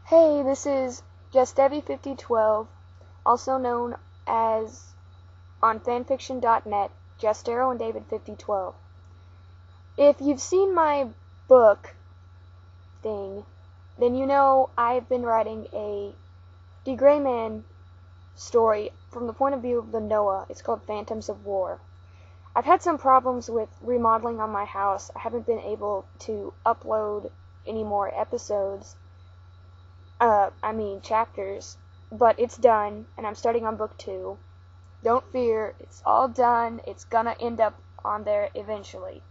Hey, this is JustDebbie5012, also known as on fanfiction.net, Justero and David5012. If you've seen my book thing, then you know I've been writing a d.gray-man story from the point of view of the Noah. It's called Phantoms of War. I've had some problems with remodeling on my house. I haven't been able to upload any more episodes. Chapters, but it's done, and I'm starting on book 2. Don't fear, it's all done. It's gonna end up on there eventually.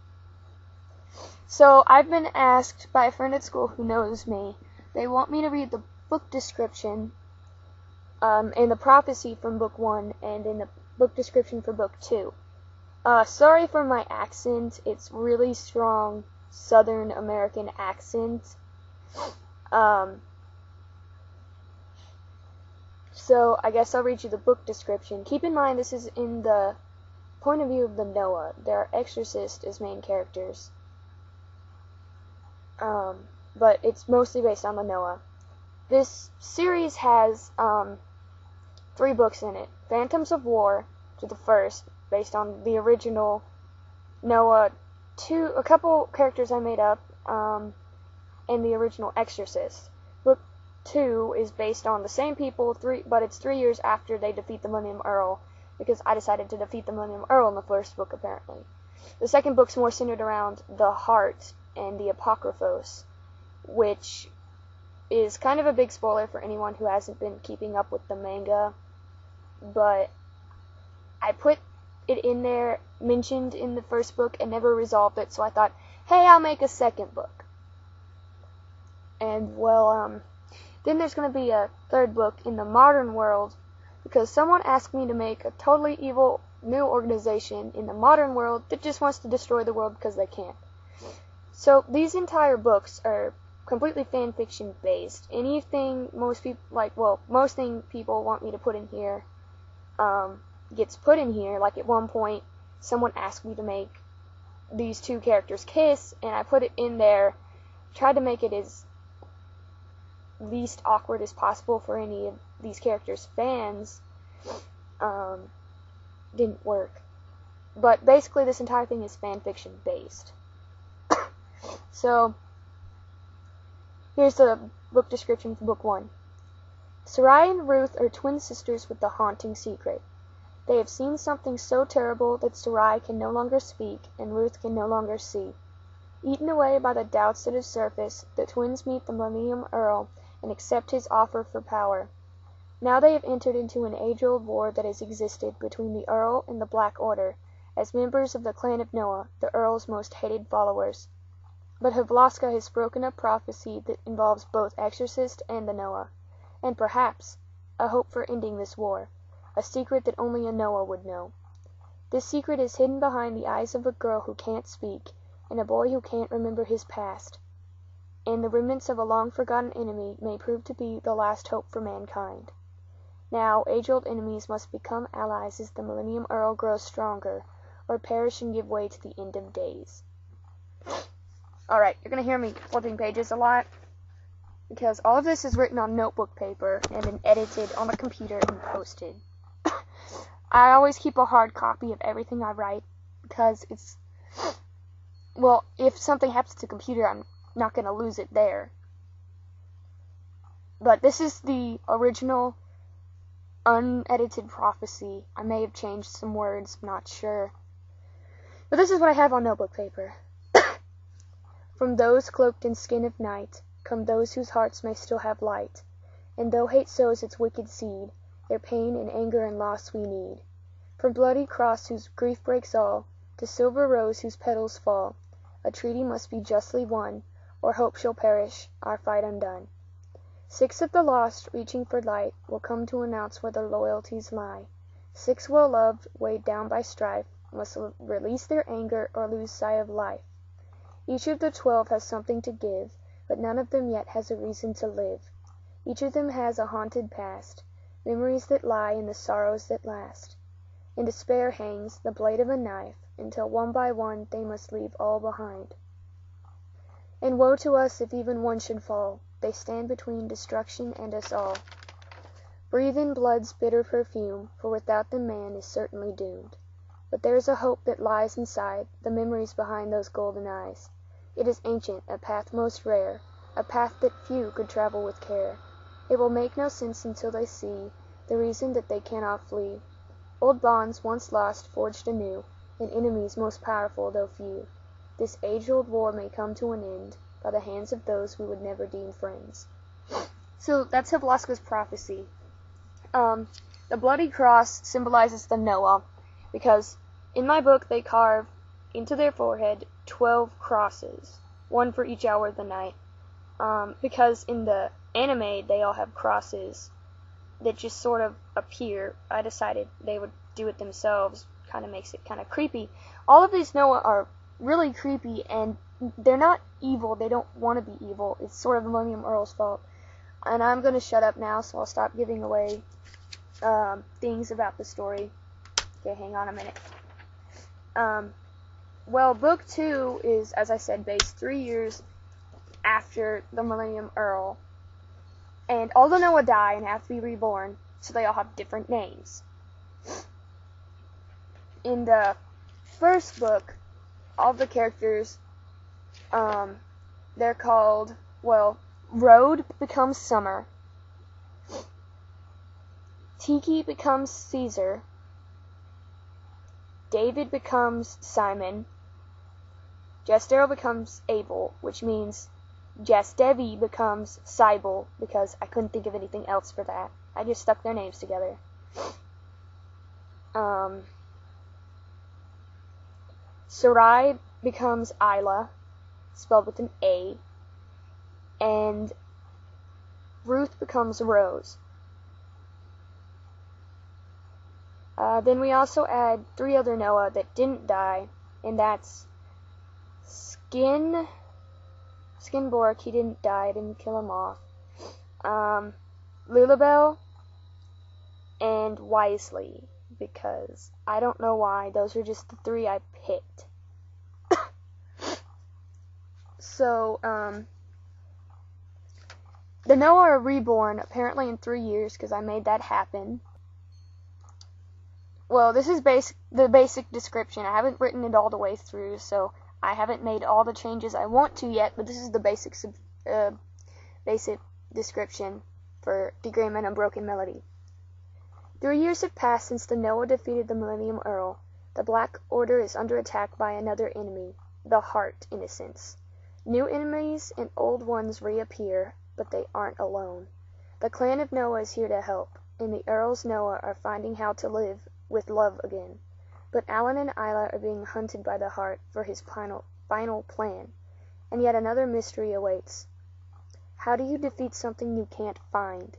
So, I've been asked by a friend at school who knows me. They want me to read the book description, in the prophecy from book 1, and in the book description for book 2. Sorry for my accent. It's really strong Southern American accent. So, I guess I'll read you the book description. Keep in mind, this is in the point of view of the Noah. There are exorcists as main characters. But it's mostly based on the Noah. This series has, 3 books in it. Phantoms of War, which is the first, based on the original Noah. A couple characters I made up, and the original Exorcist. Book 2 is based on the same people, but it's 3 years after they defeat the Millennium Earl, because I decided to defeat the Millennium Earl in the first book, apparently. The second book's more centered around the Heart and the Apocryphos, which is kind of a big spoiler for anyone who hasn't been keeping up with the manga, but I put it in there, mentioned in the first book, and never resolved it, so I thought, hey, I'll make a second book. And, well, then there's going to be a third book in the modern world, because someone asked me to make a totally evil new organization in the modern world that just wants to destroy the world because they can. So these entire books are completely fanfiction based. Anything most thing people want me to put in here gets put in here. Like at one point, someone asked me to make these 2 characters kiss, and I put it in there, tried to make it as least awkward as possible for any of these characters' fans. Didn't work. But basically this entire thing is fanfiction based. So, here's the book description for book 1. Sarai and Ruth are twin sisters with the haunting secret. They have seen something so terrible that Sarai can no longer speak and Ruth can no longer see. Eaten away by the doubts that have surfaced, the twins meet the Millennium Earl and accept his offer for power. Now they have entered into an age-old war that has existed between the Earl and the Black Order, as members of the clan of Noah, the Earl's most hated followers. But Havlaska has broken a prophecy that involves both Exorcist and the Noah, and perhaps a hope for ending this war, a secret that only a Noah would know. This secret is hidden behind the eyes of a girl who can't speak, and a boy who can't remember his past. And the remnants of a long-forgotten enemy may prove to be the last hope for mankind. Now, age-old enemies must become allies as the Millennium Earl grows stronger, or perish and give way to the end of days. Alright, you're going to hear me flipping pages a lot, because all of this is written on notebook paper and then edited on the computer and posted. I always keep a hard copy of everything I write, because if something happens to the computer, I'm not going to lose it there. But this is the original unedited prophecy. I may have changed some words, I'm not sure. But this is what I have on notebook paper. From those cloaked in skin of night come those whose hearts may still have light, and though hate sows its wicked seed, their pain and anger and loss we need. From bloody cross whose grief breaks all, to silver rose whose petals fall, a treaty must be justly won, or hope shall perish, our fight undone. 6 of the lost, reaching for light, will come to announce where their loyalties lie. 6 well-loved, weighed down by strife, must release their anger or lose sight of life. Each of the 12 has something to give, but none of them yet has a reason to live. Each of them has a haunted past, memories that lie in the sorrows that last. In despair hangs the blade of a knife, until one by one they must leave all behind. And woe to us if even one should fall, they stand between destruction and us all. Breathe in blood's bitter perfume, for without them man is certainly doomed. But there's a hope that lies inside the memories behind those golden eyes. It is ancient, a path most rare, a path that few could travel with care. It will make no sense until they see the reason that they cannot flee. Old bonds once lost forged anew, and enemies most powerful though few. This age-old war may come to an end by the hands of those we would never deem friends. So that's Hippolyta's prophecy. The bloody cross symbolizes the Noah, because in my book they carve into their forehead 12 crosses, one for each hour of the night. Because in the anime they all have crosses that just sort of appear. I decided they would do it themselves. Kind of makes it kind of creepy. All of these Noah are really creepy, and they're not evil. They don't want to be evil. It's sort of Millennium Earl's fault. And I'm going to shut up now, so I'll stop giving away things about the story. Okay, hang on a minute. Well, book 2 is, as I said, based 3 years after the Millennium Earl. And all the Noah die and have to be reborn, so they all have different names. In the first book, all the characters, they're called, well, Road becomes Summer, Tiki becomes Caesar, David becomes Simon, Jestero becomes Abel, which means Jastevi becomes Cybele, because I couldn't think of anything else for that. I just stuck their names together. Sarai becomes Isla, spelled with an A, and Ruth becomes Rose. Then we also add 3 other Noah that didn't die, and that's Skinborg, he didn't die, I didn't kill him off. Lulabelle and Wisely, because I don't know why, those are just the 3 I picked. So, the Noah are reborn apparently in 3 years, because I made that happen. Well, this is the basic description. I haven't written it all the way through, so I haven't made all the changes I want to yet, but this is the basic description for d.gray-man Unbroken Melody. 3 years have passed since the Noah defeated the Millennium Earl. The Black Order is under attack by another enemy, the Heart, in a sense. New enemies and old ones reappear, but they aren't alone. The clan of Noah is here to help, and the Earls Noah are finding how to live with love again. But Alan and Isla are being hunted by the Heart for his final plan, and yet another mystery awaits. How do you defeat something you can't find?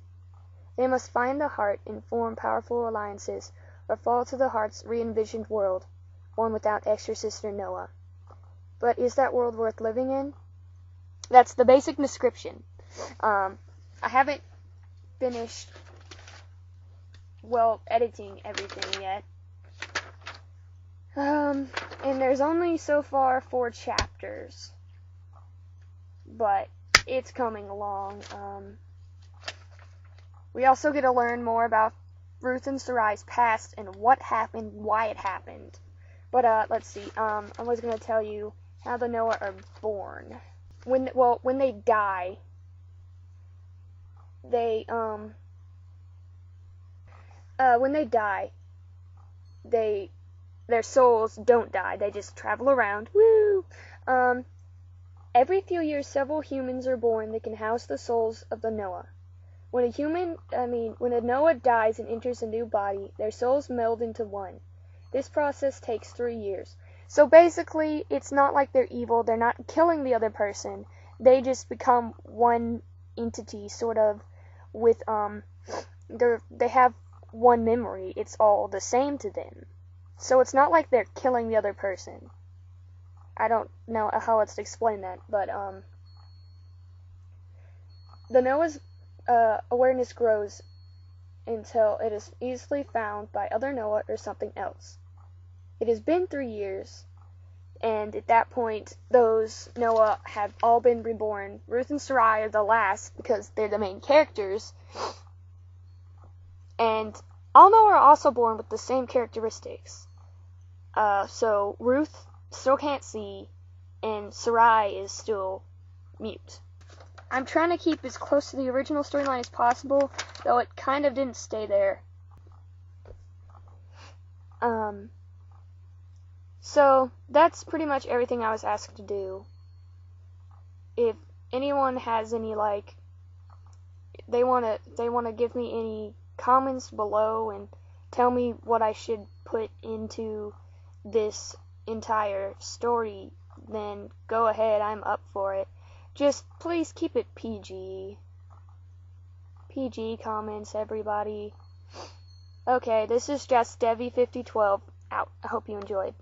They must find the Heart and form powerful alliances, or fall to the Heart's re-envisioned world, one without Exorcist or Noah. But is that world worth living in? That's the basic description. I haven't finished, editing everything yet. And there's only so far 4 chapters, but it's coming along. We also get to learn more about Ruth and Sarai's past and what happened, why it happened. But let's see. I was going to tell you how the Noah are born. When they die, their souls don't die. They just travel around. Woo! Every few years, several humans are born that can house the souls of the Noah. When a Noah dies and enters a new body, their souls meld into one. This process takes 3 years. So basically, it's not like they're evil. They're not killing the other person. They just become one entity, sort of, with, they have one memory. It's all the same to them. So it's not like they're killing the other person. I don't know how else to explain that, but, the Noah's awareness grows until it is easily found by other Noah or something else. It has been 3 years, And at that point, those Noah have all been reborn. Ruth and Sarai are the last because they're the main characters. And all Noah are also born with the same characteristics. So Ruth still can't see, and Sarai is still mute. I'm trying to keep as close to the original storyline as possible, though it kind of didn't stay there. So that's pretty much everything I was asked to do. If anyone has any, like, they wanna give me any comments below and tell me what I should put into this entire story, then go ahead, I'm up for it. Just please keep it PG. PG comments, everybody. Okay, this is just Devi5012 out. I hope you enjoyed.